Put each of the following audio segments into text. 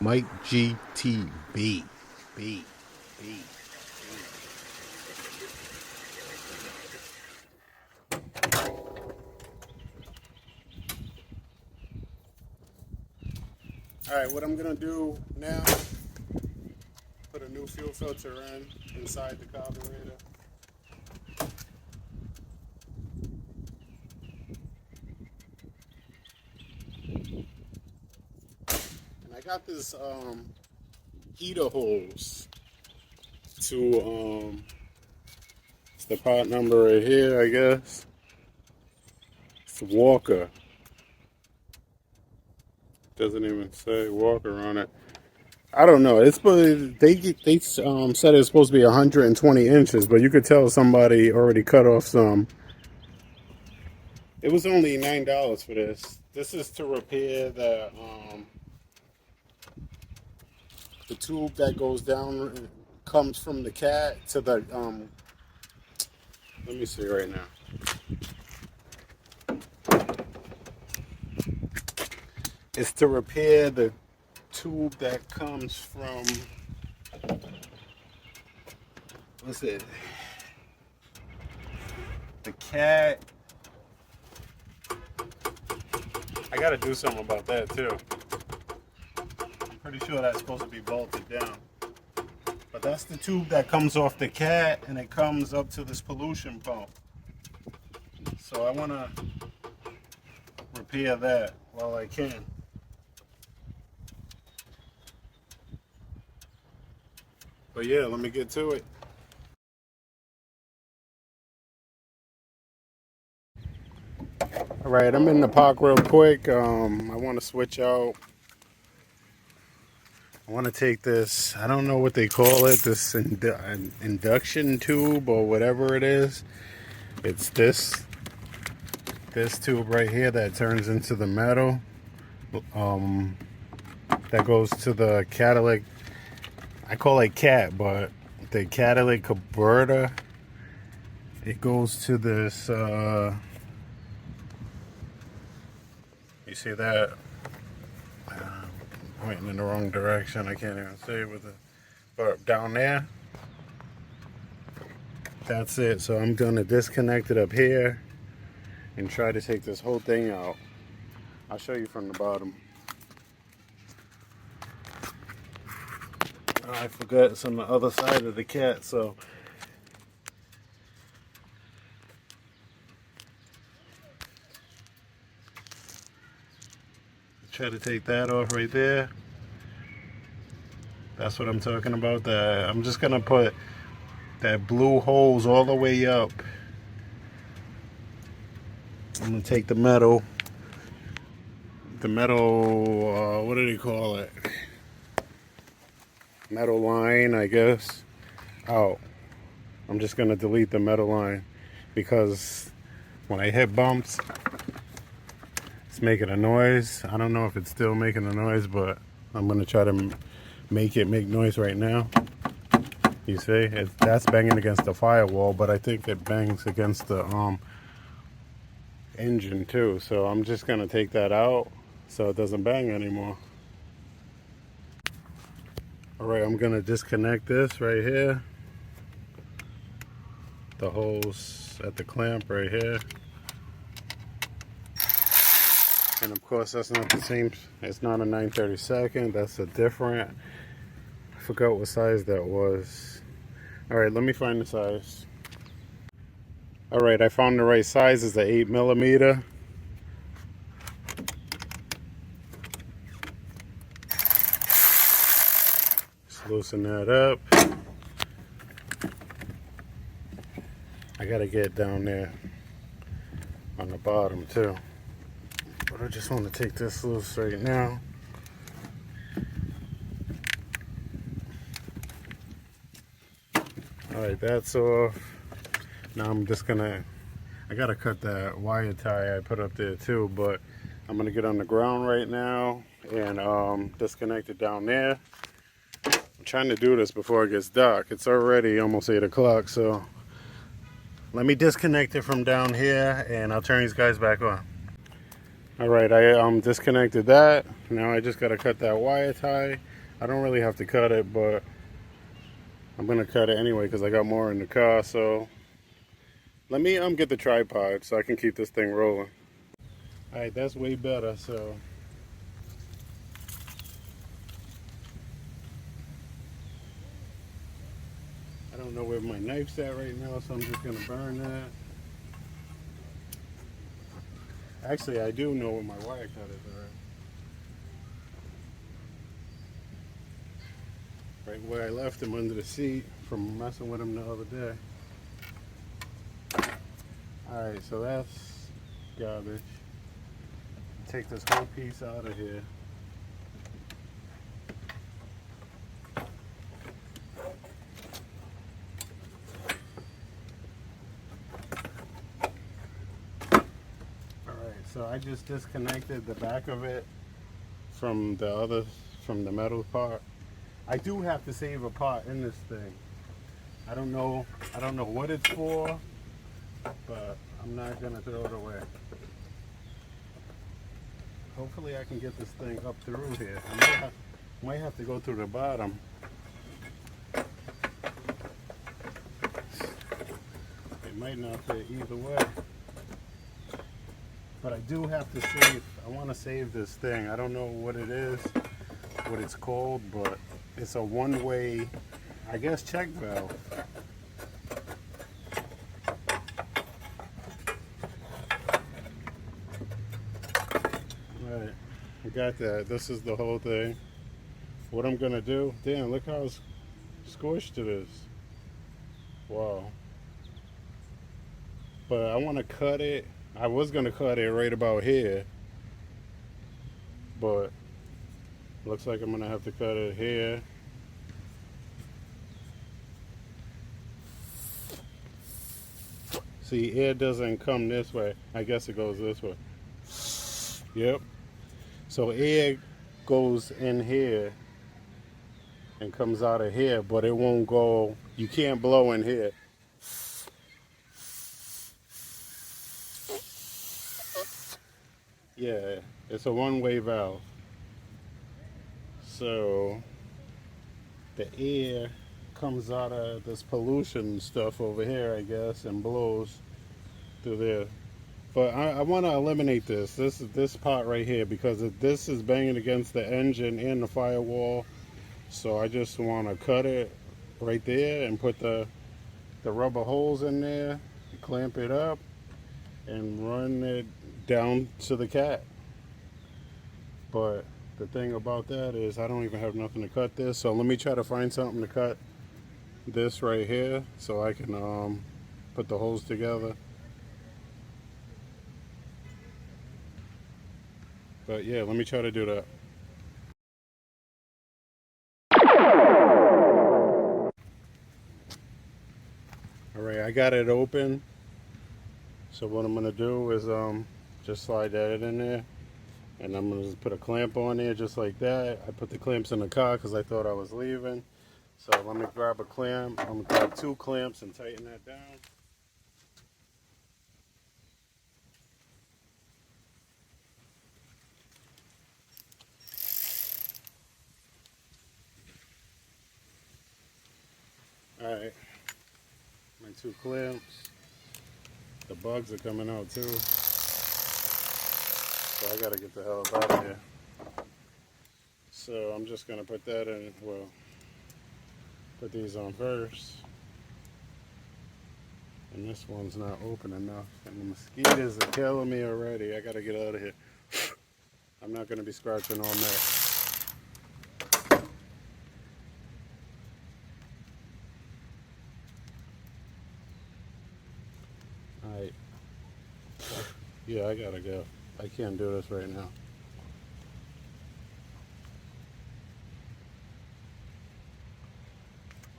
MIKEGTV. B. Alright, what I'm gonna do now, put a new fuel filter inside the carburetor. And I got this heater hose to it's the part number right here, I guess. It's Walker. Doesn't even say Walker on it. I don't know. It's they said it's supposed to be 120 inches, but you could tell somebody already cut off some. It was only $9 for this. This is to repair the tube that goes down, comes from the cat to the Let me see right now. It's to repair the tube that comes from, what's it? The cat. I gotta do something about that too. I'm pretty sure that's supposed to be bolted down. But that's the tube that comes off the cat and it comes up to this pollution pump. So I wanna repair that while I can. But yeah, let me get to it. All right, I'm in the park real quick. I want to switch out. I want to take this, I don't know what they call it, this induction tube or whatever it is. It's this tube right here that turns into the metal. That goes to the catalytic. I call it cat, but the catalytic converter. It goes to this. You see that? Pointing in the wrong direction. I can't even see it with it. But down there, that's it. So I'm gonna disconnect it up here and try to take this whole thing out. I'll show you from the bottom. I forgot it's on the other side of the cat, so try to take that off right there. That's what I'm talking about. I'm just gonna put that blue hose all the way up. I'm gonna take the metal, what do they call it? Metal line, I guess, out. I'm just gonna delete the metal line because when I hit bumps, it's making a noise. I don't know if it's still making a noise, but I'm gonna try to make it make noise right now. You see, that's banging against the firewall, but I think it bangs against the engine too. So I'm just gonna take that out so it doesn't bang anymore. All right, I'm gonna disconnect this right here. The hose at the clamp right here. And of course, that's not the same. It's not a 9/32. That's a different. I forgot what size that was. All right, let me find the size. All right, I found the right size. It's an 8mm. Just loosen that up. I gotta get down there on the bottom too. But I just want to take this loose right now. Alright, that's off. Now I'm just gonna, I gotta cut that wire tie I put up there too, but I'm gonna get on the ground right now and disconnect it down there. I'm trying to do this before it gets dark. It's already almost 8 o'clock, so let me disconnect it from down here and I'll turn these guys back on. Alright, I disconnected that. Now I just gotta cut that wire tie I don't really have to cut it, but I'm gonna cut it anyway because I got more in the car. So let me get the tripod so I can keep this thing rolling. All right, that's way better. So I don't know where my knife's at right now, so I'm just gonna burn that. Actually, I do know where my wire cutters are. Right where I left them under the seat from messing with them the other day. Alright, so that's garbage. Take this whole piece out of here. Alright, so I just disconnected the back of it from the metal part. I do have to save a part in this thing. I don't know what it's for, but I'm not gonna throw it away. Hopefully I can get this thing up through here. I might have to go through the bottom. It might not fit either way. But I do have to save, I want to save this thing. I don't know what it is, what it's called, but it's a one-way, I guess, check valve. Alright, I got that. This is the whole thing. What I'm gonna do, damn, look how squished it is. Wow. But I want to cut it. I was gonna cut it right about here, but looks like I'm gonna have to cut it here. See, air doesn't come this way. I guess it goes this way. Yep. So air goes in here and comes out of here, but it won't go, you can't blow in here. Yeah, it's a one-way valve. So the air comes out of this pollution stuff over here, I guess, and blows through there. But I want to eliminate this part right here, because this is banging against the engine and the firewall. So I just want to cut it right there and put the rubber holes in there, clamp it up, and run it down to the cat. But the thing about that is I don't even have nothing to cut this. So let me try to find something to cut this right here so I can put the holes together. But yeah, let me try to do that. Alright, I got it open. So what I'm gonna do is just slide that in there, and I'm gonna just put a clamp on there just like that. I put the clamps in the car because I thought I was leaving. So let me grab a clamp. I'm gonna grab 2 clamps and tighten that down. Alright, my 2 clamps. The bugs are coming out too. So I gotta get the hell out of here. So I'm just gonna put that in, well, put these on first. And this one's not open enough. And the mosquitoes are killing me already. I gotta get out of here. I'm not gonna be scratching on that. Alright. Yeah, I gotta go. I can't do this right now.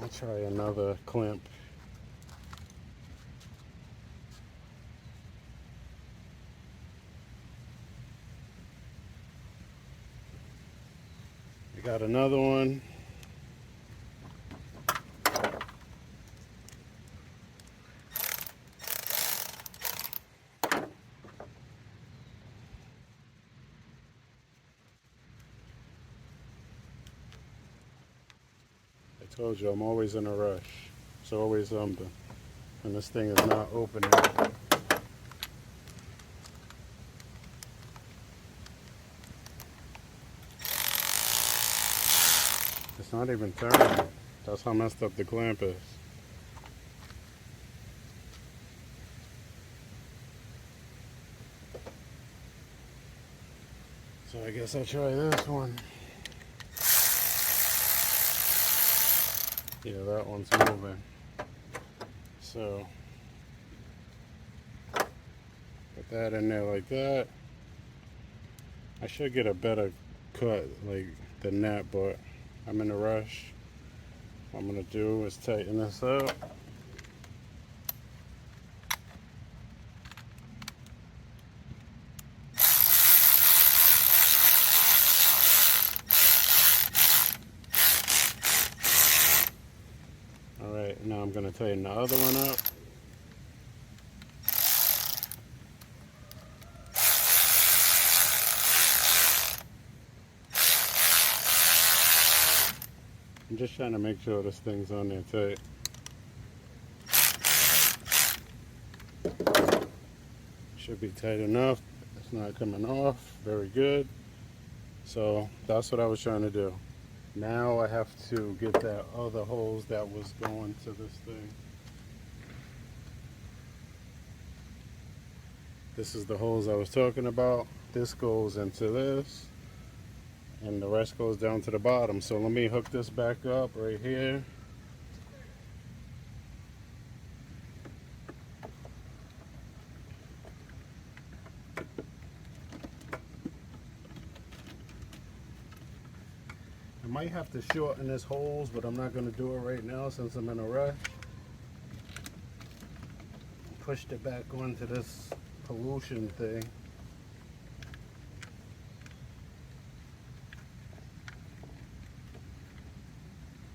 I'll try another clamp. I got another one. Told you I'm always in a rush. It's always something. And this thing is not opening. It's not even turning. That's how messed up the clamp is. So I guess I'll try this one. Yeah, that one's moving. So put that in there like that. I should get a better cut like than that, but I'm in a rush. What I'm gonna do is tighten this up. Alright, now I'm gonna tighten the other one up. I'm just trying to make sure this thing's on there tight. Should be tight enough. It's not coming off. Very good. So that's what I was trying to do. Now I have to get that other hose that was going to this thing. This is the hose I was talking about. This goes into this, and the rest goes down to the bottom. So let me hook this back up right here. I might have to shorten this hose, but I'm not going to do it right now since I'm in a rush. Pushed it back onto this pollution thing.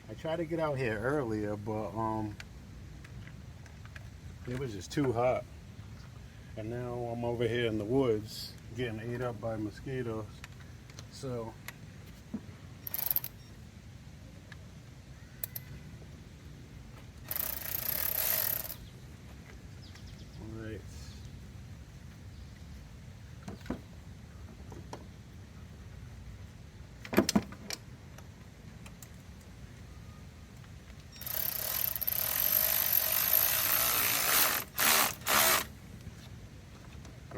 I tried to get out here earlier, but it was just too hot. And now I'm over here in the woods getting ate up by mosquitoes. So alright.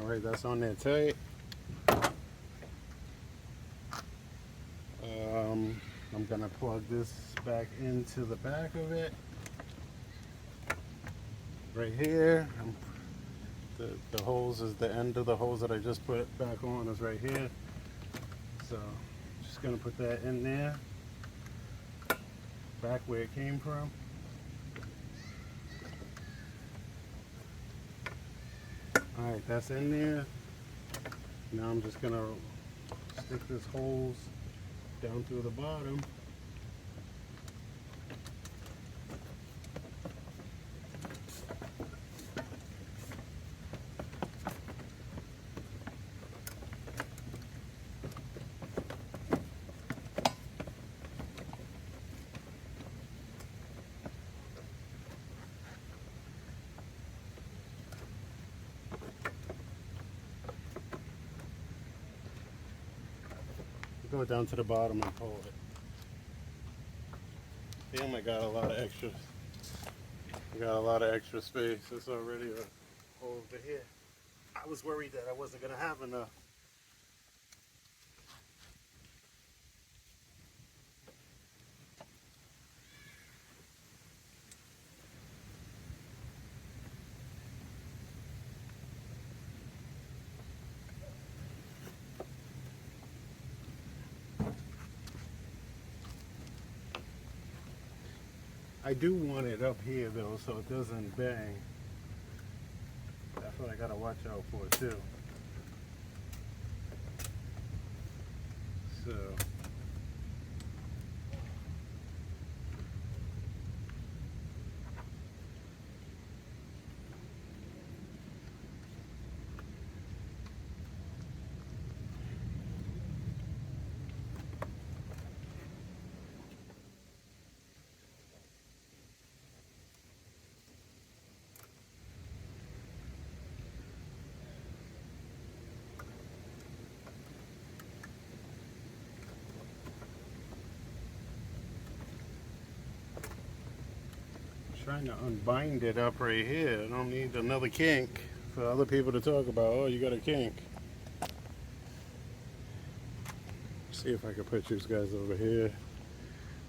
Alright, that's on there tight. I'm gonna plug this back into the back of it. Right here. The hose is the end of the hose that I just put back on is right here. So just gonna put that in there. Back where it came from. Alright, that's in there. Now I'm just gonna stick this hose down through the bottom. Go down to the bottom and pull it. Damn, I got a lot of extra. I got a lot of extra space. It's already a hole over here. I was worried that I wasn't gonna have enough. I do want it up here though, so it doesn't bang. That's what I gotta watch out for too. So trying to unbind it up right here. I don't need another kink for other people to talk about. Oh, you got a kink. See if I can put you guys over here.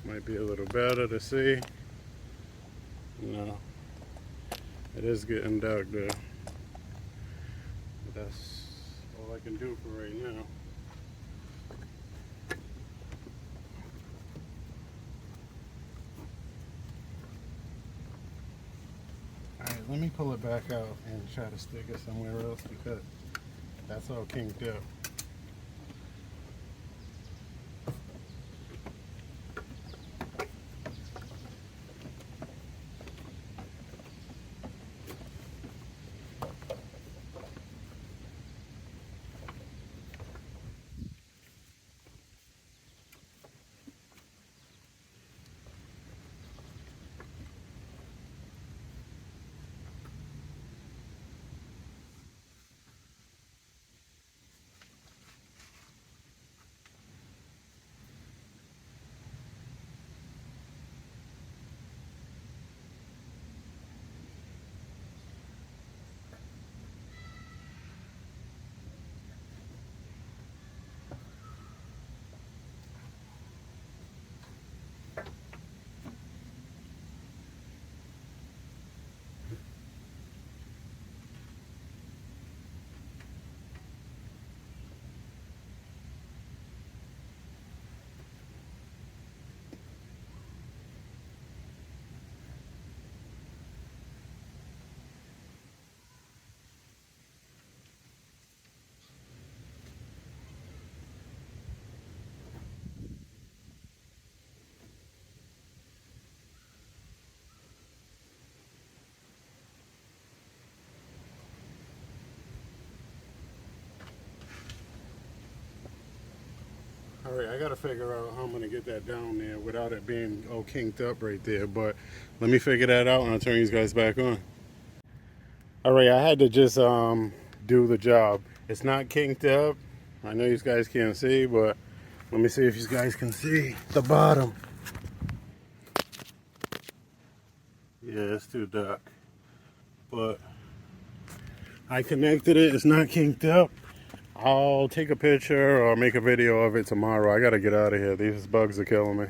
Might be a little better to see. No, it is getting dark there. But that's all I can do for right now. Alright, let me pull it back out and try to stick it somewhere else because that's all kinked up. Alright, I gotta figure out how I'm gonna get that down there without it being all kinked up right there, but let me figure that out and I'll turn you guys back on. Alright, I had to just do the job. It's not kinked up. I know you guys can't see, but let me see if you guys can see the bottom. Yeah, it's too dark. But I connected it, it's not kinked up. I'll take a picture or make a video of it tomorrow. I gotta get out of here. These bugs are killing me.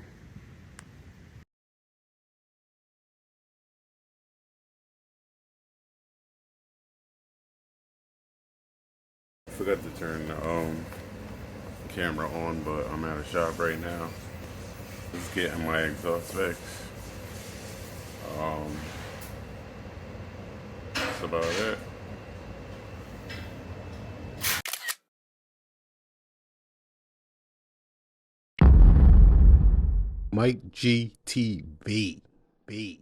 Forgot to turn the camera on, but I'm at a shop right now. Just getting my exhaust fixed. That's about it. MIKEGTV. B.